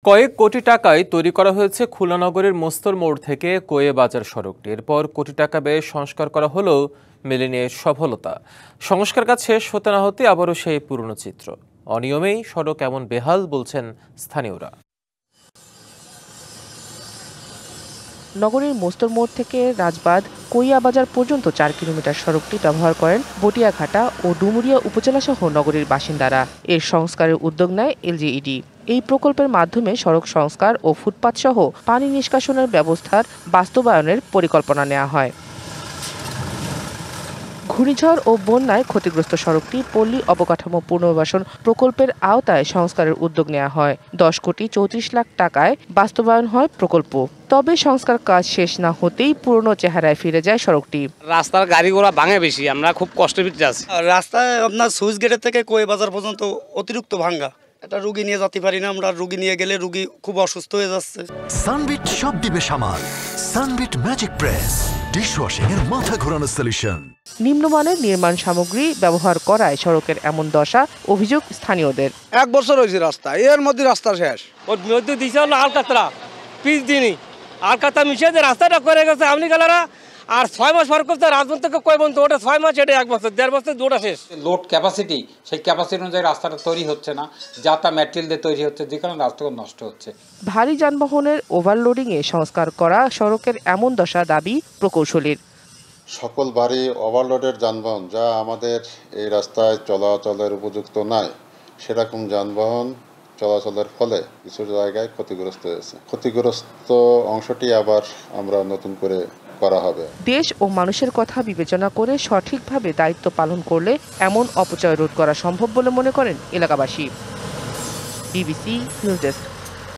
কয়েক কোটি টাকায় তৈরি করা হয়েছে খুলনা নগরের মোস্তর মোড় থেকে কোয়ে বাজার সড়কটি। এরপর কোটি টাকা ব্যয়ে সংস্কার করা হলেও মেলেনি এর সফলতা। সংস্কার কাজ শেষ হতে না হতে আবারও সেই পুরনো চিত্র। অনিয়মেই সড়ক এমন বেহাল বলছেন স্থানীয়রা। নগরীর মোস্তর মোড় থেকে রাজবাঁধ কোইয়া বাজার পর্যন্ত ৪ কিলোমিটার সড়কটি ব্যবহার করেন বটিয়াঘাটা ও ডুমুরিয়া উপজেলা সহ নগরীর বাসিন্দারা। এর সংস্কারের উদ্যোগ নেয় এলজিইডি। এই প্রকল্পের মাধ্যমে সড়ক সংস্কার ও ফুটপাত সহ পানি নিষ্কাশনের ব্যবস্থার বাস্তবায়নের পরিকল্পনা নেওয়া হয়। ঘূর্ণিঝড় ও বন্যায় ক্ষতিগ্রস্ত সড়কটি পল্লী অবকাঠামো পুনর্বাসন প্রকল্পের আওতায় সংস্কারের উদ্যোগ নেওয়া হয়। ১০ কোটি ৩৪ লাখ টাকায় বাস্তবায়ন হয় প্রকল্প। তবে সংস্কার কাজ শেষ না হতেই পুরনো চেহারায় ফিরে যায় সড়কটি। রাস্তার গাড়ি ঘোড়া ভাঙে বেশি, আমরা খুব কষ্টের ভিতরে আছি। রাস্তায় আপনার সুইচ গেটের থেকে কোয়ে বাজার পর্যন্ত অতিরিক্ত ভাঙ্গা। এটা রুগী নিয়ে যেতে পারি না আমরা, রুগী নিয়ে গেলে রুগী খুব অসুস্থ হয়ে যাচ্ছে। সানবিট সব দিবে সামাল। সানবিট ম্যাজিক প্রেস ডিশওয়াশিং এর মাথা ঘোরানো সলিউশন। নিম্নমানের নির্মাণ সামগ্রী ব্যবহার করায় সড়কের এমন দশা, অভিযোগ স্থানীয়দের। 1 বছর হয়েছে রাস্তা, এর মধ্যে রাস্তা শেষ। ওর মধ্যে দিছে হলো আলকাতরা, পিচ দিনই আলকাতা মিশিয়ে যে রাস্তাটা করে গেছে আমনি গেলারা। আর 6 মাস পর করতে রাজবন থেকে কয় বন্ধু, ওটা 6 মাস, এটা 1 বছর 1.5 বছর দুটা শেষ। লোড ক্যাপাসিটি, সেই ক্যাপাসিটি অনুযায়ী রাস্তাটা তৈরি হচ্ছে না, যাতা ম্যাটেরিয়াল দিয়ে তৈরি হচ্ছে, যে কারণে রাস্তাগুলো নষ্ট হচ্ছে। ভারী যানবাহনের ওভারলোডিংয়ে সংস্কার করা সড়কের এমন দশা দাবি প্রকৌশলীর। সকল ভারী ওভারলোডের যানবাহন যা আমাদের এই রাস্তায় চলাচলের উপযুক্ত নয়, সেরকম যানবাহন চলাচলের ফলে কিছু জায়গায় ক্ষতিগ্রস্ত হয়েছে। ক্ষতিগ্রস্ত অংশটি আবার আমরা নতুন করে করা হবে। দেশ ও মানুষের কথা বিবেচনা করে সঠিকভাবে দায়িত্ব পালন করলে এমন অপচয় রোধ করা সম্ভব বলে মনে করেন এলাকাবাসী। BBC news desk.